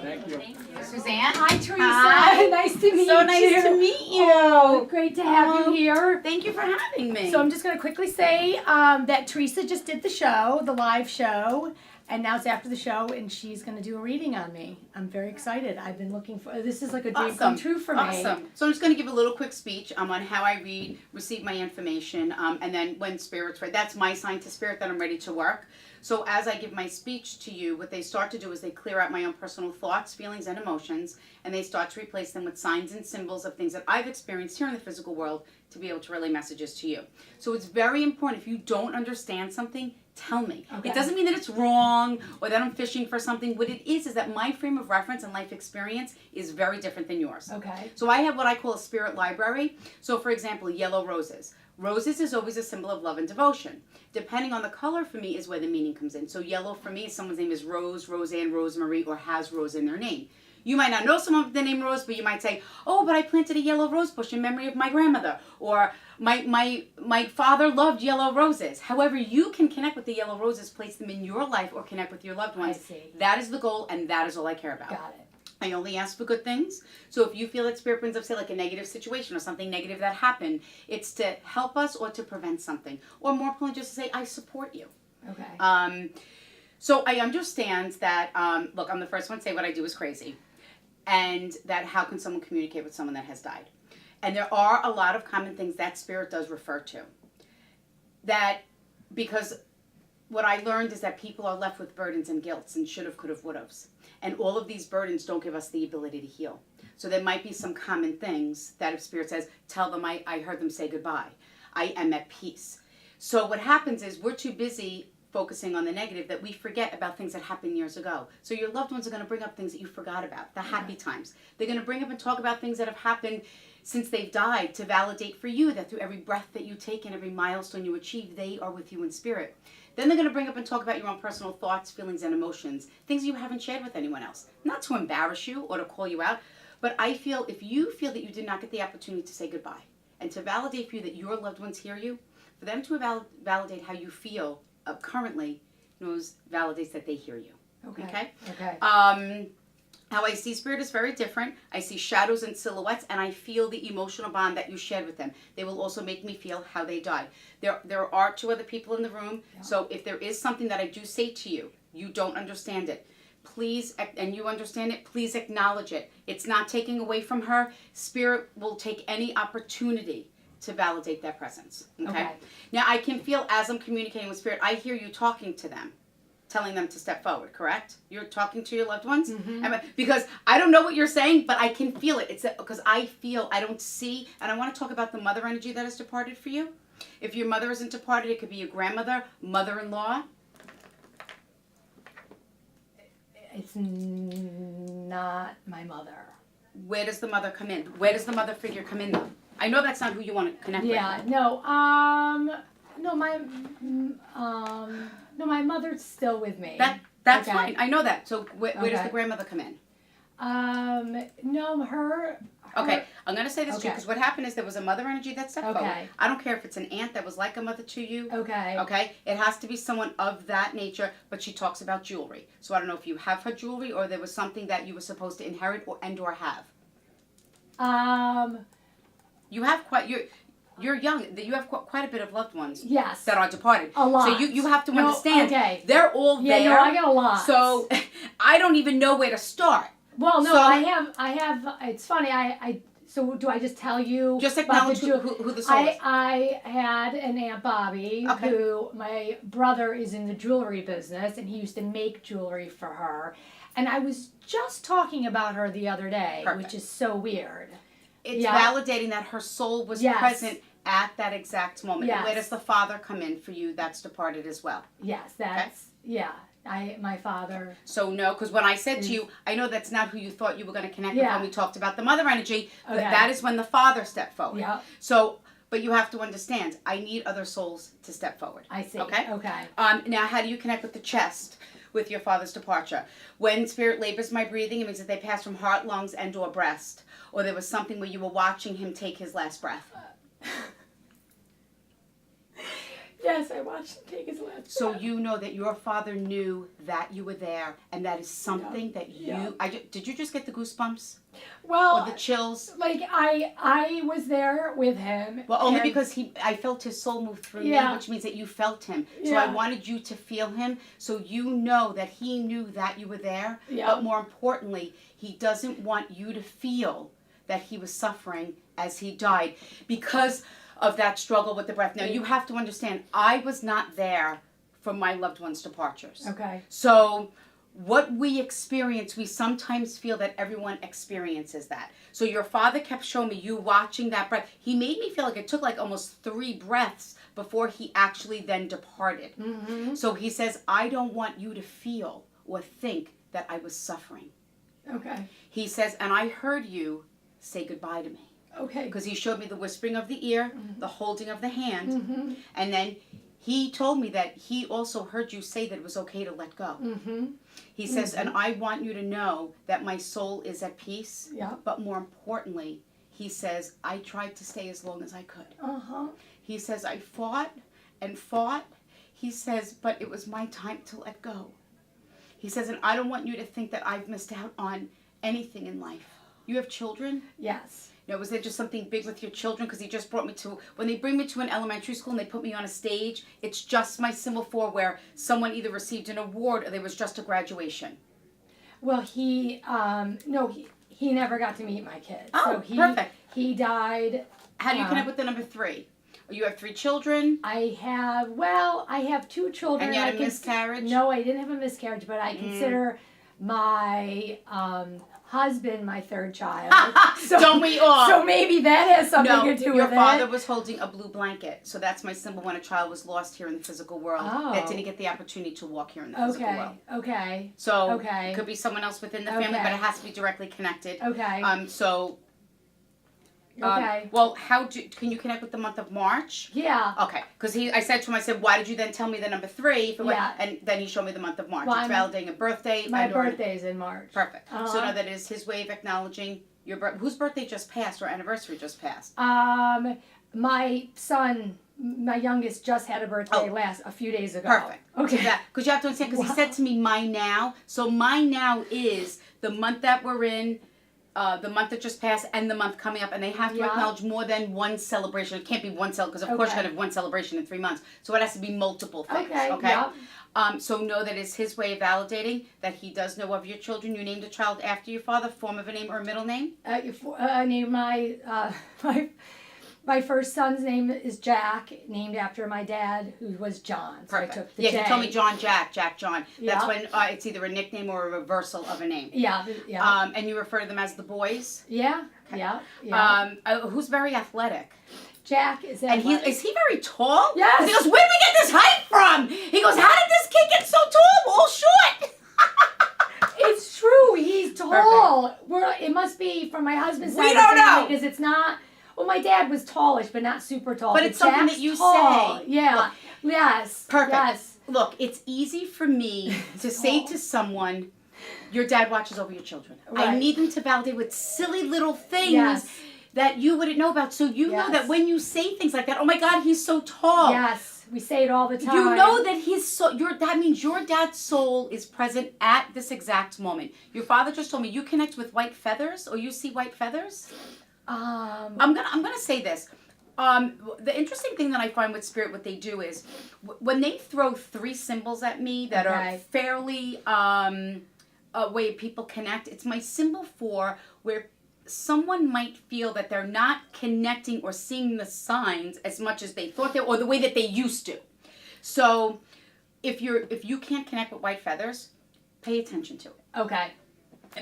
Thank you. Suzanne? Hi, Teresa. Hi. Nice to meet you. So nice to meet you. Oh, great to have you here. Thank you for having me. So I'm just going to quickly say that Teresa just did the show, the live show, and now it's after the show, and she's going to do a reading on me. I'm very excited. I've been looking for, this is like a dream come true for me. Awesome. So I'm just going to give a little quick speech on how I receive my information, and then when Spirit's ready. That's my sign to Spirit that I'm ready to work. So as I give my speech to you, what they start to do is they clear out my own personal thoughts, feelings, and emotions, and they start to replace them with signs and symbols of things that I've experienced here in the physical world to be able to relay messages to you. So it's very important, if you don't understand something, tell me. Okay. It doesn't mean that it's wrong or that I'm fishing for something. What it is that my frame of reference and life experience is very different than yours. Okay. So I have what I call a spirit library. So for example, yellow roses. Roses is always a symbol of love and devotion. Depending on the color for me is where the meaning comes in. So yellow for me, someone's name is Rose, Roseanne, Rosemary, or has Rose in their name. You might not know someone with the name Rose, but you might say, oh, but I planted a yellow rose bush in memory of my grandmother. Or my father loved yellow roses. However, you can connect with the yellow roses, place them in your life, or connect with your loved ones. I see. That is the goal, and that is all I care about. Got it. I only ask for good things. So if you feel that Spirit brings up, say, like a negative situation or something negative that happened, it's to help us or to prevent something. Or more importantly, just to say, I support you. Okay. So I understand that, look, I'm the first one to say what I do is crazy. And that how can someone communicate with someone that has died? And there are a lot of common things that Spirit does refer to. That, because what I learned is that people are left with burdens and guilts and should've, could've, would've's. And all of these burdens don't give us the ability to heal. So there might be some common things that if Spirit says, tell them I heard them say goodbye. I am at peace. So what happens is we're too busy focusing on the negative that we forget about things that happened years ago. So your loved ones are going to bring up things that you forgot about, the happy times. They're going to bring up and talk about things that have happened since they've died to validate for you that through every breath that you take and every milestone you achieve, they are with you in spirit. Then they're going to bring up and talk about your own personal thoughts, feelings, and emotions, things you haven't shared with anyone else. Not to embarrass you or to call you out, but I feel if you feel that you did not get the opportunity to say goodbye and to validate for you that your loved ones hear you, for them to validate how you feel currently validates that they hear you. Okay. How I see Spirit is very different. I see shadows and silhouettes, and I feel the emotional bond that you shared with them. They will also make me feel how they died. There are 2 other people in the room, so if there is something that I do say to you, you don't understand it, please, and you understand it, please acknowledge it. It's not taking away from her. Spirit will take any opportunity to validate that presence. Okay? Now, I can feel as I'm communicating with Spirit, I hear you talking to them, telling them to step forward, correct? You're talking to your loved ones? Mm-hmm. Because I don't know what you're saying, but I can feel it. It's because I don't see, and I want to talk about the mother energy that has departed for you. If your mother isn't departed, it could be your grandmother, mother-in-law. It's not my mother. Where does the mother come in? Where does the mother figure come in, though? I know that's not who you want to connect with. Yeah, no, my mother's still with me. That's fine. I know that. So where does the grandmother come in? No, her. Okay, I'm going to say this to you because what happened is there was a mother energy that stepped forward. I don't care if it's an aunt that was like a mother to you. Okay. Okay, it has to be someone of that nature, but she talks about jewelry. So I don't know if you have her jewelry or there was something that you were supposed to inherit or have. You have you're young. You have quite a bit of loved ones. Yes. That are departed. A lot. So you have to understand. Okay. They're all there. Yeah, no, I got a lot. So I don't even know where to start. Well, no, so, I have. It's funny. So do I just tell you? Just acknowledge who the soul is. I had an Aunt Bobby who my brother is in the jewelry business, and he used to make jewelry for her. And I was just talking about her the other day, which is so weird. It's validating that her soul was present at that exact moment. Yes. And where does the father come in for you that's departed as well? Yes, that's, my father. So no, because when I said to you, I know that's not who you thought you were going to connect with when we talked about the mother energy, but that is when the father stepped forward. Yeah. So, but you have to understand, I need other souls to step forward. I see. Okay? Okay. Now, how do you connect with the chest? With your father's departure. When Spirit labors my breathing, it means that they pass from heart, lungs, and or breast. Or there was something where you were watching him take his last breath. Yes, I watched him take his last So breath. you know that your father knew that you were there, and that is something that you. Did you just get the goosebumps Well, or the chills? like I was there with him. Well, only and- because I felt his soul move through me, which means that you felt him. So I Yeah. wanted you to feel him, so you know that he knew that you were there. Yeah. But more importantly, he doesn't want you to feel that he was suffering as he died because of that struggle with the breath. Now, you have to understand, I was not there for my loved one's departures. Okay. So what we experience, we sometimes feel that everyone experiences that. So your father kept showing me you watching that breath. He made me feel like it took like almost 3 breaths before he actually then departed. Mm-hmm. So he says, I don't want you to feel or think that I was suffering. Okay. He says, and I heard you say goodbye to me. Okay. Because he showed me the whispering of the ear, the holding of the hand, Mm-hmm. and then he told me that he also heard you say that it was okay to let go. Mm-hmm. He says, and I want you to know that my soul is at peace. Yeah. But more importantly, he says, I tried to stay as long as I could. Uh-huh. He says, I fought and fought. He says, but it was my time to let go. He says, and I don't want you to think that I've missed out on anything in life. You have children? Yes. Now, was there just something big with your children? Because he just brought me to, when they bring me to an elementary school and they put me on a stage, it's just my symbol for where someone either received an award or there was just a graduation. Well, he never got to meet my kids. Oh, so perfect. He died. How do you connect with the number 3? You have 3 children? I have 2 children. And you had I a miscarriage? No, I didn't have a miscarriage, but I consider my husband my 3rd child. So, Don't we all? So maybe that has something No, to do with your father it. was holding a blue blanket. So that's my symbol when a child was lost here in the physical world that Oh. didn't get the opportunity to walk here in the physical world. Okay. So Okay. it could be someone else within the family, but it has to be directly connected. Okay. Okay. Well, can you connect with the month of March? Yeah. Okay, because I said to him, I said, why did you then tell me the number 3? Yeah. And then he showed me the month of March. Well, It's validating a birthday. My birthday's in March. Perfect. So Uh-huh. now that is his way of acknowledging your birth. Whose birthday just passed or anniversary just passed? My son, my youngest, just had a birthday a few days ago. Perfect. Okay. Because you have to understand, because he said to me, my now. So my now is the month that we're in, the month that just passed, and the month coming up, and they have to acknowledge more than one celebration. It can't be one because of course you gotta have one celebration in 3 months. So it has to be multiple things. Okay. Yeah. So know that it's his way of validating that he does know of your children. You named a child after your father, form of a name or a middle name. I named my first son's name is Jack, named after my dad, who was John. So Perfect. I took the He J. told me John, Jack, John. That's Yeah. when it's either a nickname or a reversal of a name. Yeah. Yeah. And you refer to them as the boys. Yeah. Yeah. Yeah. Who's very athletic. Jack is And is he very tall? Yes. 'Cause he goes, where did we get this height from? He goes, how did this kid get so tall? We're all short. It's true. He's tall. It must be from my husband's side We of the don't family know. because it's not. Well, my dad was tallish, but not super tall. But it's something Jack's that you tall. say. Yeah. Look, Yes. Perfect. Yes. Look, it's easy for me to say to someone, your dad watches over your children. I Right. need them to validate with silly little things Yes. that you wouldn't know about. So you know that Yes. when you say things like that, oh my God, he's so tall. Yes. We say it all the time. You know that that means your dad's soul is present at this exact moment. Your father just told me you connect with white feathers, or you see white feathers. I'm gonna say this. The interesting thing that I find with spirit, what they do is when they throw 3 symbols at me that are fairly a way people connect. It's my symbol for where someone might feel that they're not connecting or seeing the signs as much as they thought they, or the way that they used to. So if you can't connect with white feathers, pay attention to it. Okay.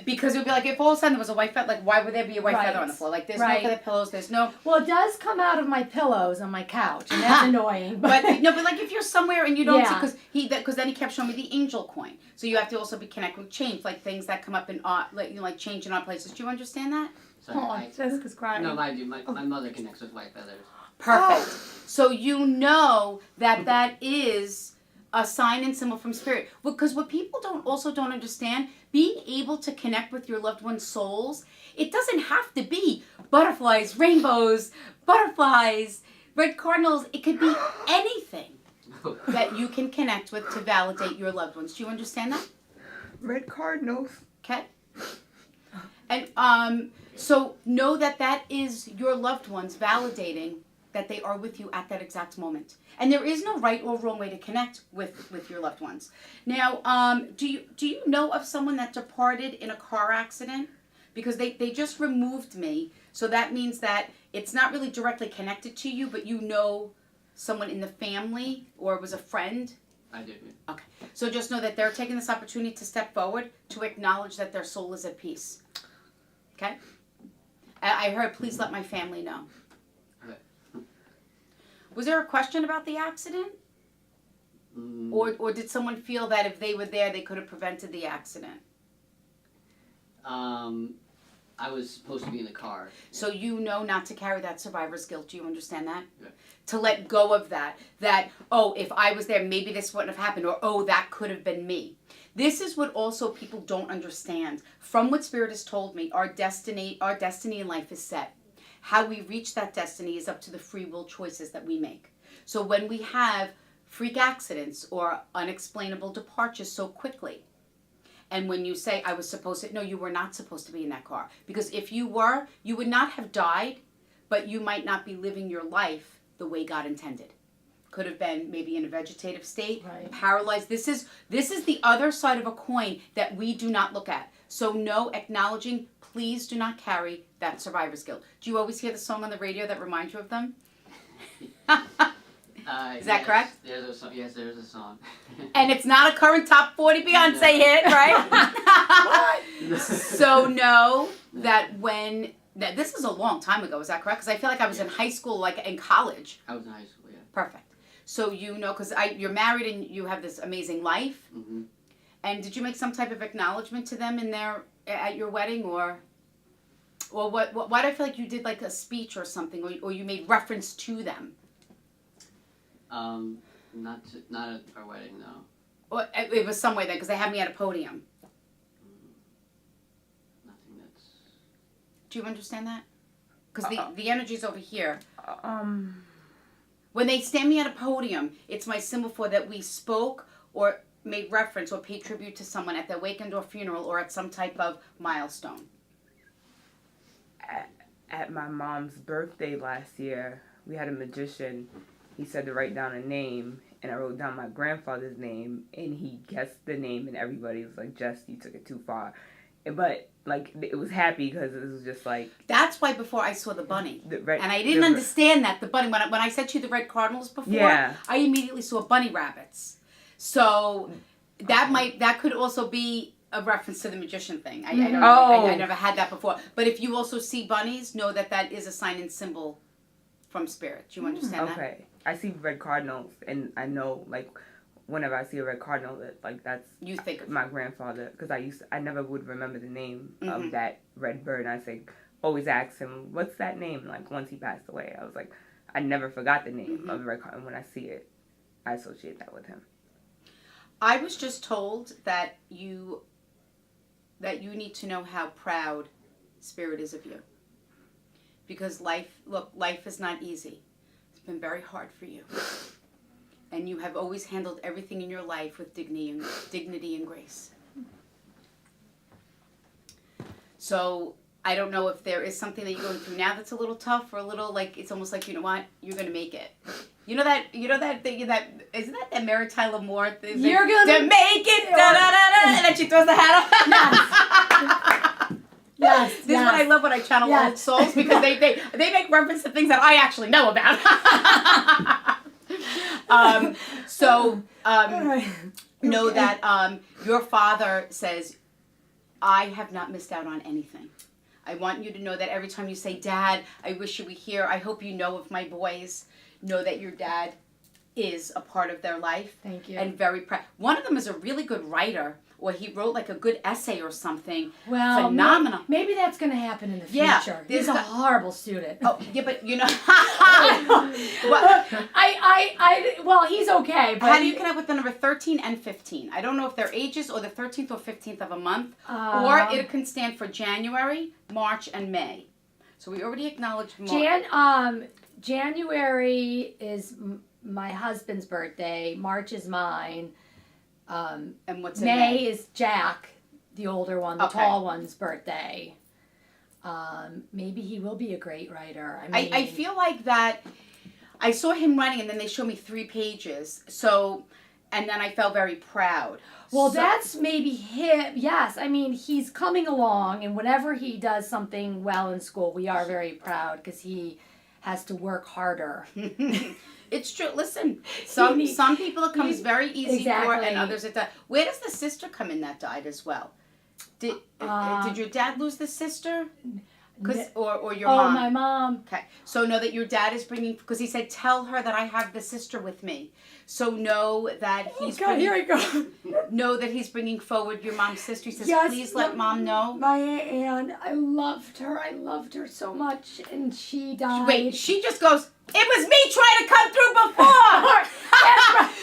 Because it would be like if all of a sudden there was a white feather, like why would there be a white feather on the floor? Like there's no feather pillows, there's no. Well, it does come out of my pillows on my couch, and that's annoying. But like if you're somewhere and you don't see, because then he kept showing me the angel coin. So you have to also be connected with change, like things that come up in odd, like change in odd places. Do you understand that? Sorry, Jessica's crying. No, I do. My mother connects with white feathers. Perfect. So you know that is a sign and symbol from spirit. Because what people don't understand, being able to connect with your loved one's souls, it doesn't have to be butterflies, rainbows, red cardinals. It could be anything. that you can connect with to validate your loved ones. Do you understand that? Red cardinals. Okay. And so know that that is your loved ones validating that they are with you at that exact moment. And there is no right or wrong way to connect with your loved ones. Now, do you know of someone that departed in a car accident? Because they just removed me. So that means that it's not really directly connected to you, but you know someone in the family or was a friend. I do. Okay. So just know that they're taking this opportunity to step forward to acknowledge that their soul is at peace. Okay? I heard, please let my family know. Okay. Was there a question about the accident? Or did someone feel that if they were there, they could have prevented the accident? I was supposed to be in the car. So you know not to carry that survivor's guilt. Do you understand that? Yeah. To let go of that. That, oh, if I was there, maybe this wouldn't have happened. Or, oh, that could have been me. This is what also people don't understand. From what Spirit has told me, our destiny in life is set. How we reach that destiny is up to the free will choices that we make. So when we have freak accidents or unexplainable departures so quickly, and when you say, I was supposed to, no, you were not supposed to be in that car. Because if you were, you would not have died, but you might not be living your life the way God intended. Could have been maybe in a vegetative state, right. Paralyzed. This is the other side of a coin that we do not look at. So no, acknowledging, please do not carry that survivor's guilt. Do you always hear the song on the radio that reminds you of them? Is that correct? There's a song. Yes, there's a song. And it's not a current top 40 Beyonce hit, right? So know that this is a long time ago, is that correct? Because I feel like I was in high school, like in college. I was in high school, yeah. Perfect. So you know, because you're married and you have this amazing life. Mm-hmm. And did you make some type of acknowledgement to them at your wedding, or what? Why do I feel like you did like a speech or something, or you made reference to them? Not at our wedding, no. Or it was some way then, because they had me at a podium. Nothing that's... Do you understand that? Because the energy's over here. When they stand me at a podium, it's my symbol for that we spoke or made reference or paid tribute to someone at their wake or funeral or at some type of milestone. At my mom's birthday last year, we had a magician. He said to write down a name, and I wrote down my grandfather's name, and he guessed the name, and everybody was like, Jess, you took it too far. But, like, it was happy because it was just like... That's why before I saw the bunny. And I didn't understand that, the bunny. When I said to you the red cardinals before, yeah. I immediately saw bunny rabbits. So that could also be a reference to the magician thing. I don't know. I never had that before. But if you also see bunnies, know that is a sign and symbol from Spirit. Do you understand that? Okay. I see red cardinals, and I know, like, whenever I see a red cardinal, that like that's you think of my grandfather, because I never would remember the name of that red bird. And I always ask him, what's that name? Like, once he passed away, I was like, I never forgot the name of the red cardinal. When I see it, I associate that with him. I was just told that you need to know how proud Spirit is of you, because life is not easy. It's been very hard for you. And you have always handled everything in your life with dignity and grace. So I don't know if there is something that you're going through now that's a little tough or a little like it's almost like, you know what, you're gonna make it. You know that thing that isn't that Mary Tyler Moore thing? You're gonna make it, da, da, da, da, and then she throws the hat up. Yes. This is what I love when I channel old souls, because they make reference to things that I actually know about. Know that your father says, I have not missed out on anything. I want you to know that every time you say, Dad, I wish you were here. I hope you know of my boys. Know that your dad is a part of their life. Thank you. And very proud. One of them is a really good writer, or he wrote like a good essay or something. Well, phenomenal. Maybe that's going to happen in the future. Yeah, He's a horrible student. Oh, yeah, but you know. Well, he's okay. But how do you connect with the number 13 and 15? I don't know if they're ages or the 13th or 15th of a month. Or it can stand for January, March, and May. So we already acknowledged March. January is my husband's birthday. March is mine. And what's in May is Jack, the older one, the Okay. tall one's birthday. Maybe he will be a great writer. I mean, I feel like that. I saw him writing, and then they showed me 3 pages. So, and then I felt very proud. well, So- that's maybe him. Yes, I mean, he's coming along, and whenever he does something well in school, we are very proud because he has to work harder. It's true. Listen, some people it comes very easy for, Exactly. and others it does. Where does the sister come in that died as well? Did your dad lose the sister? Or your mom? My mom. Okay, so know that your dad is bringing, because he said, tell her that I have the sister with me. So know that he's Here we go. know that he's bringing forward your mom's sister. He says, Yes, please let mom know. My Aunt Anne, I loved her so much, and she died. Wait, she just goes, it was me trying to come through before.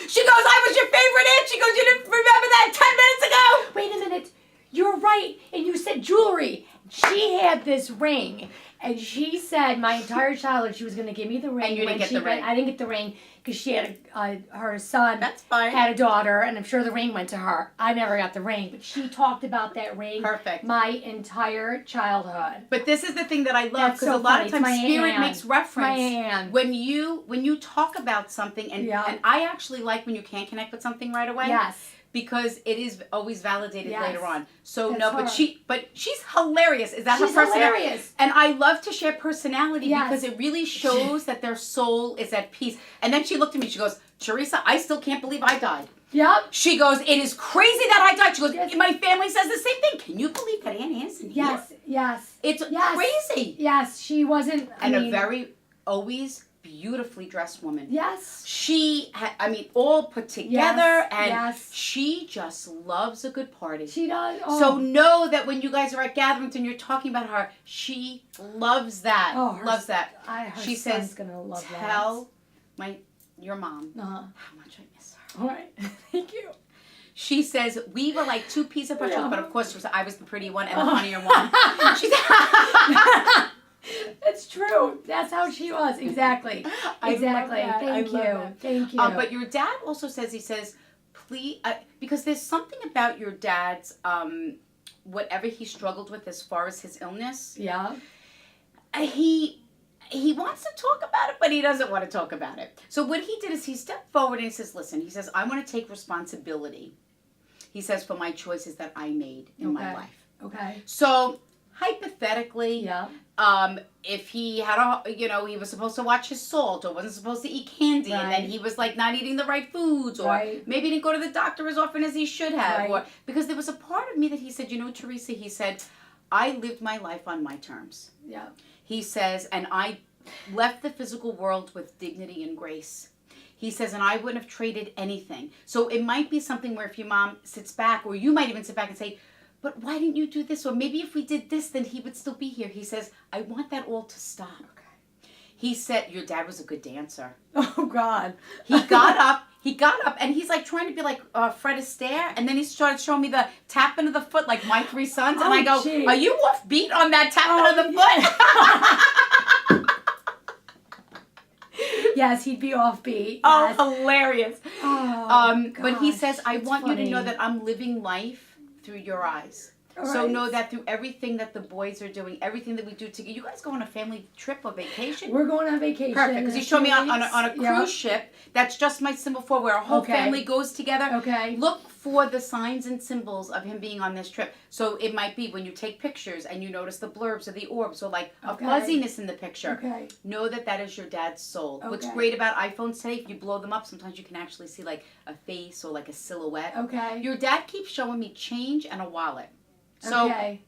She goes, I was your favorite aunt. She goes, you didn't remember that 10 minutes ago? Wait a minute. You're right. And you said jewelry. She had this ring. And she said my entire childhood she was going to give me the ring. And you didn't when get she the ring. went- I didn't get the ring because she had her son That's fine. had a daughter, and I'm sure the ring went to her. I never got the ring, but she talked about that ring Perfect. my entire childhood. But this is the thing that I love, That's because so a lot funny. of It's times my spirit aunt. makes reference. My aunt. When you talk about something, and Yeah. and I actually like when you can't connect with something right away. Yes. Because it is always validated Yes. later on. So That's no, her. but she's hilarious. Is that She's her personality? hilarious. And I love to share personality Yes. because it really shows that their soul is at peace. And then she looked at me. She goes, Teresa, I still can't believe I died. Yep. She goes, it is crazy that I died. She goes, Yes. my family says the same thing. Can you believe that Aunt Anne's in here? Yes. Yes. It's Yes. crazy. Yes. She wasn't. And I mean, a very always beautifully dressed woman. Yes. She, all put together, Yes, and yes. she just loves a good party. She does. Oh. So know that when you guys are at gatherings and you're talking about her, she loves that. Oh, her loves that. Her she son's says, gonna love tell your mom that. how much I miss her. All right. Thank you. She says, we were like 2 peas of butter, Yeah. but of course I was the pretty one and the Oh. funnier one. She said, It's true. That's how she was. Exactly. I Exactly. love that. I Thank love you. that. Thank you. But your dad also says, he says, please, because there's something about your dad's, whatever he struggled with as far as his illness, yeah. he wants to talk about it, but he doesn't want to talk about it. So what he did is he stepped forward and he says, listen, he says, I want to take responsibility. He says, for my choices that I made in my Okay. life. Okay. So hypothetically, Yeah. if he had he was supposed to watch his salt or wasn't supposed to eat candy, and then Right. he was like not eating the right foods, or Right. maybe he didn't go to the doctor as often as he should have, Right. or because there was a part of me that he said, Teresa, he said, I lived my life on my terms. Yeah. He says, and I left the physical world with dignity and grace. He says, and I wouldn't have traded anything. So it might be something where if your mom sits back, or you might even sit back and say, but why didn't you do this? Or maybe if we did this, then he would still be here. He says, I want that all to stop. Okay. He said, your dad was a good dancer. Oh God. He got up, and he's like trying to be like Fred Astaire, and then he started showing me the tapping of the foot like my 3 sons, and Oh, I go, gee. are you off beat on that tapping of the foot? Yes, he'd be offbeat. Oh, Yes. hilarious. Oh, But he gosh, says, I that's want you to know funny. that I'm living life through your eyes. All So right. know that through everything that the boys are doing, everything that we do together. You guys go on a family trip or vacation? We're going on vacation. Perfect, because in he a showed me few on a weeks. Yeah. cruise ship. That's just my symbol for where our whole Okay. family goes together. Okay. Look for the signs and symbols of him being on this trip. So it might be when you take pictures and you notice the blurbs or the orbs or like a Okay. fuzziness in the picture. Okay. Know that that is your dad's soul. What's Okay. great about iPhones today, if you blow them up, sometimes you can actually see like a face or like a silhouette. Okay. Your dad keeps showing me change and a wallet. So okay.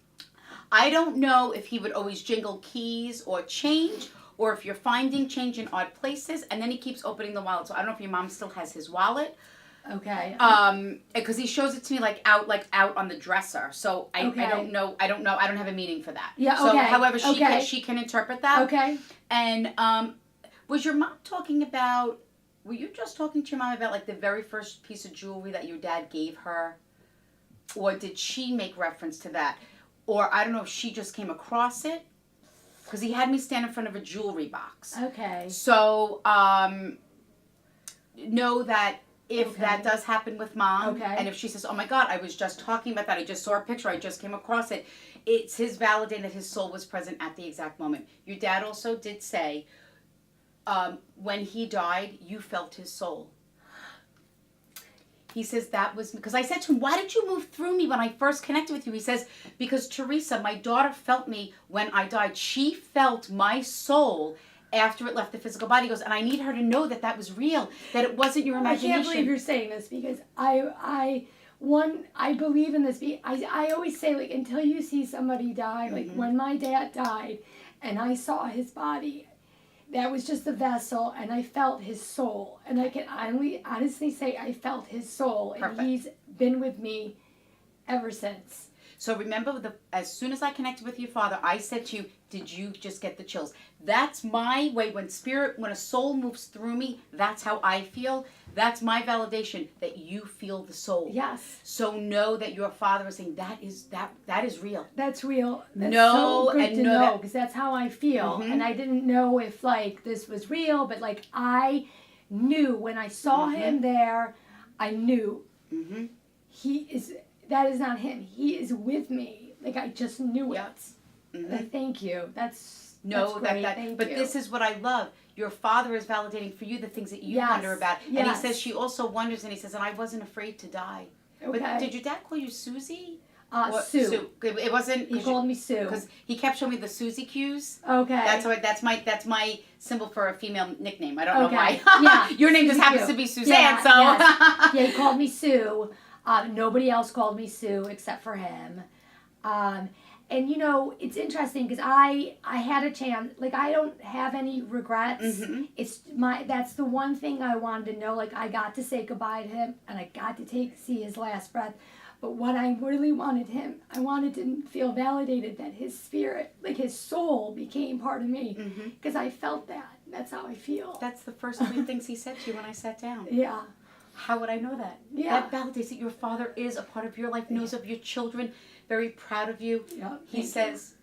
I don't know if he would always jingle keys or change, or if you're finding change in odd places, and then he keeps opening the wallet. So I don't know if your mom still has his wallet. Okay. Because he shows it to me like out on the dresser. So I Okay. don't know. I don't have a meaning for that. Yeah, So okay, however okay. she can interpret that. Okay. And was your mom talking about? Were you just talking to your mom about like the very first piece of jewelry that your dad gave her, or did she make reference to that? Or I don't know if she just came across it, because he had me stand in front of a jewelry box. Okay. So know that if Okay. that does happen with mom, Okay. and if she says, oh my God, I was just talking about that, I just saw a picture, I just came across it, it's his validating that his soul was present at the exact moment. Your dad also did say, when he died, you felt his soul. He says that was, because I said to him, why did you move through me when I first connected with you? He says, because Teresa, my daughter felt me when I died. She felt my soul after it left the physical body. He goes, and I need her to know that that was real, that it wasn't your I imagination. can't believe you're saying this because I believe in this. I always say, like, until you see somebody die, like when my dad died and I saw his body, that was just a vessel and I felt his soul. And I can honestly say I felt his soul. Perfect. And he's been with me ever since. So remember, as soon as I connected with your father, I said to you, did you just get the chills? That's my way. When a soul moves through me, that's how I feel. That's my validation that you feel the soul. Yes. So know that your father is saying that is real. That's real. That's No, so good and to know know that- because that's how I feel. Mhm. And I didn't know if like this was real, but like I knew when I saw him there, I knew Mm-hmm. that is not him. He is with me. Like I just knew Yeah. it. Mm-hmm. Thank you. That's Know great. that. Thank But you. this is what I love. Your father is validating for you the things that you Yes, wonder about. And he yes. says she also wonders, and he says, and I wasn't afraid to die. Okay. But did your dad call you Susie? Sue. It wasn't. He called me Sue. Because he kept showing me the Susie cues. Okay. That's my symbol for a female nickname. I don't know Okay. why. Yeah, Your name just Susie happens Q. to be Suzanne, Yeah, so. yes. Yeah, he called me Sue. Nobody else called me Sue except for him. And you know, it's interesting because I had a chance. Like I don't have any regrets. Mhm. That's the one thing I wanted to know. Like I got to say goodbye to him, and I got to see his last breath. But what I really wanted I wanted to feel validated that his spirit, like his soul, became part of me because I felt that. That's how I feel. That's the first 3 things he said to you when I sat down. Yeah. How would I know that? Yeah. That validates that your father is a part of your life, knows of your children, very proud of you. Yeah. He says,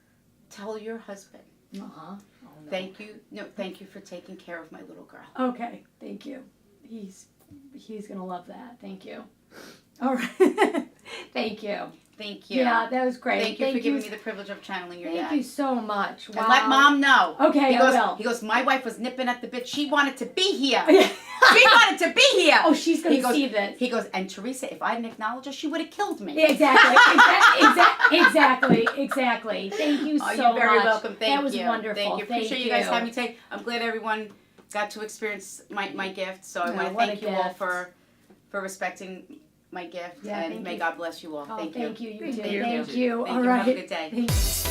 tell your husband, Uh huh. Oh, no. thank you for taking care of my little girl. Okay. Thank you. He's gonna love that. Thank you. All right. Thank you. Thank you. Yeah, that was great. Thank you for giving me the privilege of channeling your dad. Thank you so much. Wow. And let mom know. Okay, he goes, I will. He goes, my wife was nipping at the bit. She wanted to be here. Yeah. She wanted to be here. Oh, she's gonna He goes- see this. He goes, and Teresa, if I didn't acknowledge her, she would have killed me. Exactly. Exactly. Thank you so much. You're very welcome. Thank you. That was wonderful. Thank you. Appreciate you guys having me today. I'm glad everyone got to experience my gift. So I Yeah, want to what a thank you all gift. for respecting my gift. Yeah, and thank may you. God bless you all. Oh, thank you. thank you. You Thank too. you. Thank you. Thank All you. right. Have a good day. Thank you.